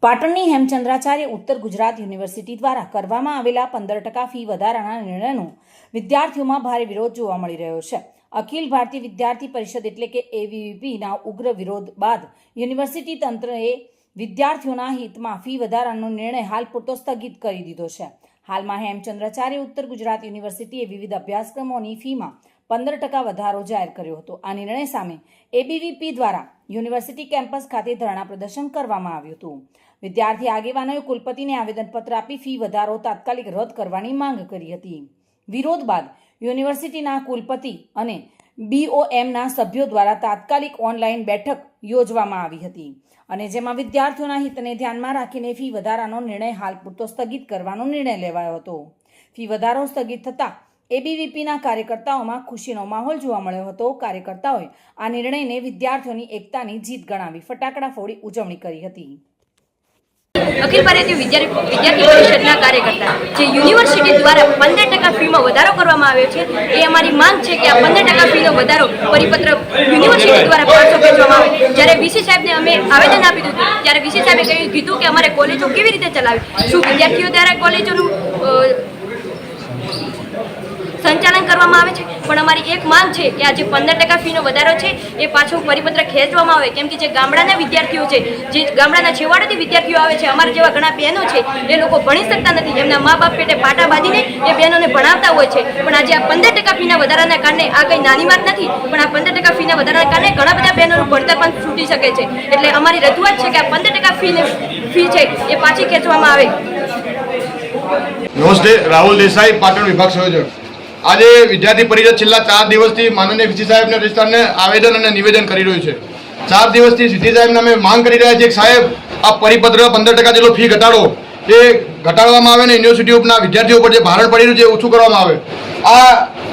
પાટણની હેમચંદ્રાચાર્ય ઉત્તર ગુજરાત યુનિવર્સિટી દ્વારા કરવામાં આવેલા 15% ફી વધારાના નિર્ણયનો વિદ્યાર્થીઓમાં ભારે વિરોધ જોવા મળી રહ્યો છે. અખિલ ભારતીય વિદ્યાર્થી પરિષદ એટલે કે ABVPના ઉગ્ર વિરોધ બાદ યુનિવર્સિટી તંત્રએ વિદ્યાર્થીઓના હિતમાં ફી વધારાનો નિર્ણય હાલ પૂરતો સ્થગિત કરી દીધો છે. હાલમાં હેમચંદ્રાચાર્ય ઉત્તર ગુજરાત યુનિવર્સિટીએ વિવિધ અભ્યાસક્રમોની ફીમાં 15% વધારો જાહેર કર્યો હતો. આ નિર્ણય સામે ABVP દ્વારા યુનિવર્સિટી કેમ્પસ ખાતે ધરણા પ્રદર્શન કરવામાં આવ્યું હતું. વિદ્યાર્થી આગેવાનોએ કુલપતિને આવેદનપત્ર આપી ફી વધારો તાત્કાલિક રદ કરવાની માંગ કરી હતી. વિરોધ બાદ યુનિવર્સિટીના કુલપતિ અને BOMના સભ્યો દ્વારા તાત્કાલિક ઓનલાઈન બેઠક યોજવામાં આવી હતી અને જેમાં વિદ્યાર્થીઓના હિતને ધ્યાનમાં રાખીને ફી વધારાનો નિર્ણય હાલ પૂરતો સ્થગિત કરવાનો નિર્ણય લેવાયો હતો. ફી વધારો સ્થગિત થતાં ABVPના કાર્યકર્તાઓમાં ખુશીનો માહોલ જોવા મળ્યો હતો. કાર્યકર્તાઓએ આ નિર્ણયને વિદ્યાર્થીઓની એકતાની જીત ગણાવી ફટાકડા ફોડી ઉજવણી કરી હતી. અખિલ ભારતીય વિદ્યાર્થી પરિષદના કાર્યકર્તા જે યુનિવર્સિટી દ્વારા 15% ફીમાં વધારો કરવામાં આવ્યો છે, એ અમારી માંગ છે કે આ 15% ફીનો વધારો પરિપત્ર યુનિવર્સિટી દ્વારા પાછો ખેંચવામાં આવે. જ્યારે VC સાહેબને અમે આવેદન આપી દીધું ત્યારે VC સાહેબે કીધું કે અમારે કોલેજો કેવી રીતે ચલાવી, શું વિદ્યાર્થીઓ દ્વારા કોલેજોનું સંચાલન કરવામાં આવે છે. પણ અમારી એક માંગ છે કે આ જે 15% ફીનો વધારો છે એ પાછો પરિપત્ર ખેંચવામાં આવે, કેમ કે જે ગામડાના વિદ્યાર્થીઓ છે, જે ગામડાના છેવાડાથી વિદ્યાર્થીઓ આવે છે, અમારા જેવા ઘણા બહેનો છે, એ લોકો ભણી શકતા નથી, એમના મા બાપ પેટે પાટા બાંધીને એ બહેનોને ભણાવતા હોય છે. પણ આજે આ 15% ફીના વધારાના કારણે આ કંઈ નાની વાત નથી, પણ આ 15% ફીના વધારાના કારણે ઘણા બધા બહેનોનું ભણતર પણ છૂટી શકે છે. એટલે અમારી રજૂઆત છે કે આ 15% ફી છે એ પાછી ખેંચવામાં આવે. નમસ્તે, રાહુલ દેસાઈ, પાટણ વિભાગ સંયોજક. આજે વિદ્યાર્થી પરિષદ છેલ્લા 4 દિવસથી માનનીય VC સાહેબને રજિસ્ટ્રારને આવેદન અને નિવેદન કરી રહ્યું છે. 4 દિવસથી VC સાહેબને અમે માંગ કરી રહ્યા છીએ કે સાહેબ આ પરિપત્ર 15% જેટલો ફી ઘટાડો એ ઘટાડવામાં આવે ને યુનિવર્સિટી ઉપરના વિદ્યાર્થીઓ પર જે ભારણ પડી રહ્યું છે ઓછું કરવામાં આવે. આ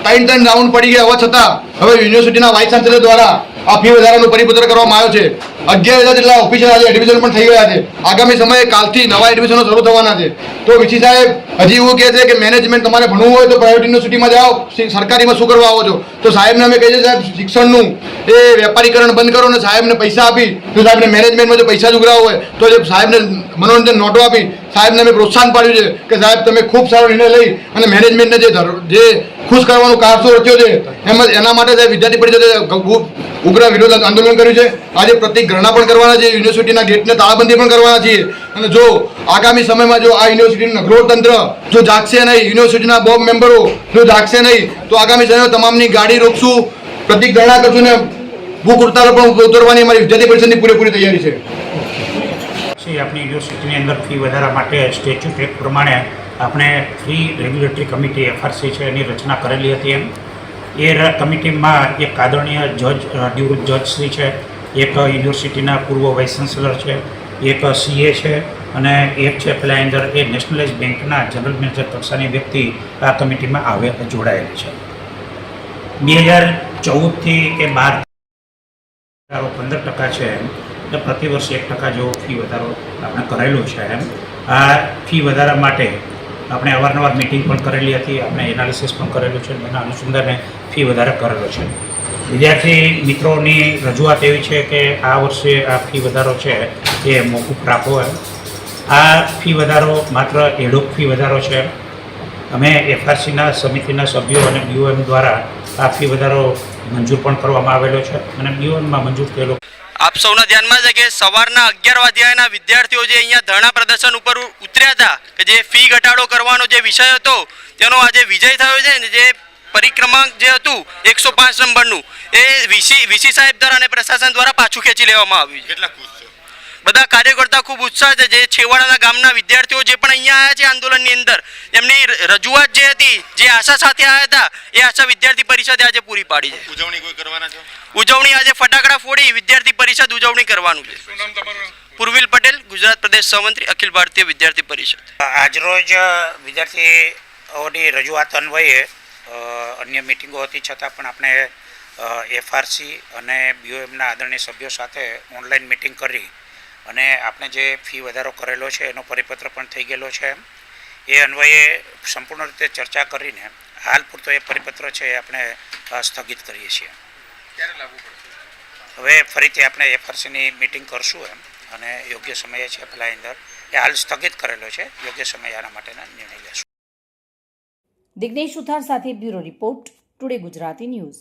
3 રાઉન્ડ પડી ગયા હોવા છતાં હવે યુનિવર્સિટીના વાઇસ ચાન્સેલર દ્વારા આ ફી વધારાનું પરિપત્ર કરવામાં આવ્યો છે. 11,000 જેટલા ઓફિશિયલ આજે એડમિશન પણ થઈ ગયા છે. આગામી સમયે કાલથી નવા એડમિશનો શરૂ થવાના છે. તો VC સાહેબ હજી એવું કહે છે કે મેનેજમેન્ટ તમારે ભણવું હોય તો પ્રાઇવેટ યુનિવર્સિટીમાં જાઓ, સરકારીમાં શું કરવા આવો છો? તો સાહેબને અમે કહીએ છીએ સાહેબ શિક્ષણનું એ વેપારીકરણ બંધ કરો ને સાહેબને પૈસા આપી, જો સાહેબને મેનેજમેન્ટમાં જો પૈસા જ ઉઘરાવો હોય તો જે સાહેબને મનોરંજન નોટો આપી સાહેબને અમે પ્રોત્સાહન પાડ્યું છે કે સાહેબ તમે ખૂબ સારો નિર્ણય લઈ અને મેનેજમેન્ટને જે ખુશ કરવાનું કારસો રચ્યો છે એના માટે સાહેબ વિદ્યાર્થી પરિષદે ઉગ્ર વિરોધ આંદોલન કર્યું છે. આજે પ્રતિગ્રહણા પણ કરવાના છે, યુનિવર્સિટીના ગેટને તાળાબંધી પણ કરવાના છીએ. અને જો આગામી સમયમાં જો આ યુનિવર્સિટીનું નગરોળ તંત્ર જો જાગશે નહીં, યુનિવર્સિટીના બોર્ડ મેમ્બરો જો જાગશે નહીં તો આગામી સમયમાં તમામની ગાડી રોકશું, પ્રતિગ્રહણા કરશું ને ભૂખ હડતાલ પણ ઉતરવાની અમારી વિદ્યાર્થી પરિષદની પૂરેપૂરી તૈયારી છે. આપણી યુનિવર્સિટીની અંદર ફી વધારા માટે સ્ટેચ્યુટ એક્ટ પ્રમાણે આપણે ફી રેગ્યુલેટરી કમિટી FRC છે એની રચના કરેલી હતી. એ કમિટીમાં એક આદરણીય નિવૃત્ત જજ શ્રી છે, એક યુનિવર્સિટીના પૂર્વ વાઇસ ચાન્સેલર છે, એક CA છે અને એક છે પેલા અંદર એ નેશનલાઇઝ બેંકના જનરલ મેનેજર કક્ષાની વ્યક્તિ આ કમિટીમાં જોડાયેલી છે. 2014થી કે 12 15% છે એટલે પ્રતિવર્ષ 1% જેવો ફી વધારો આપણે કરેલો છે. આ ફી વધારા માટે આપણે અવારનવાર મિટિંગ પણ કરેલી હતી, આપણે એનાલિસિસ પણ કરેલું છે, એના અનુસંધાને ફી વધારો કરેલો છે. વિદ્યાર્થી મિત્રોની રજૂઆત એવી છે કે આ વર્ષે આ ફી વધારો છે એ મોકૂફ રાખવો. આ ફી વધારો માત્ર એડોક ફી વધારો છે. અમે FRCના સમિતિના સભ્યો અને BOM દ્વારા આ ફી વધારો મંજૂર પણ કરવામાં આવેલો છે અને BOMમાં મંજૂર થયેલો. આપ સૌના ધ્યાનમાં છે કે સવારના 11 વાગ્યાના વિદ્યાર્થીઓ જે અહીંયા ધરણા પ્રદર્શન ઉપર ઉતર્યા હતા કે જે ફી ઘટાડો કરવાનો જે વિષય હતો તેનો આજે વિજય થયો છે ને જે પરિક્રમાંક જે હતું 105 નંબરનું એ VC સાહેબ દ્વારા અને પ્રશાસન દ્વારા પાછું ખેંચી લેવામાં આવ્યું છે. કેટલા ખુશ છો? બધા કાર્યકર્તા ખૂબ ઉત્સાહ છે. જે છેવાડાના ગામના વિદ્યાર્થીઓ જે પણ અહીંયા આવ્યા છે આંદોલનની અંદર, એમની રજૂઆત જે હતી, જે આશા સાથે આવ્યા હતા, એ આશા વિદ્યાર્થી પરિષદે આજે પૂરી પાડી છે. ઉજવણી કોઈ કરવાના છો? ઉજવણી આજે ફટાકડા ફોડી વિદ્યાર્થી પરિષદ ઉજવણી કરવાનું છે. શું નામ તમારું? પૂર્વિલ પટેલ, ગુજરાત પ્રદેશ સહમંત્રી, અખિલ ભારતીય વિદ્યાર્થી પરિષદ. આજરોજ વિદ્યાર્થીઓની રજૂઆત અન્વયે અન્ય મિટિંગો હતી છતાં પણ આપણે FRC અને BOMના આદરણીય સભ્યો સાથે ઓનલાઈન મિટિંગ કરી અને આપણે જે ફી વધારો કરેલો છે એનો પરિપત્ર પણ થઈ ગયેલો છે. એ અન્વયે સંપૂર્ણ રીતે ચર્ચા કરીને હાલ પૂરતો એ પરિપત્ર છે એ આપણે સ્થગિત કરીએ છીએ. ક્યારે લાગુ પડશે? હવે ફરીથી આપણે FRCની મિટિંગ કરશું અને યોગ્ય સમયે છે પેલા અંદર એ હાલ સ્થગિત કરેલો છે. યોગ્ય સમયે આના માટેના નિર્ણય લેશું. દિગ્નેશ સુથાર સાથે bureau report, today Gujarati news.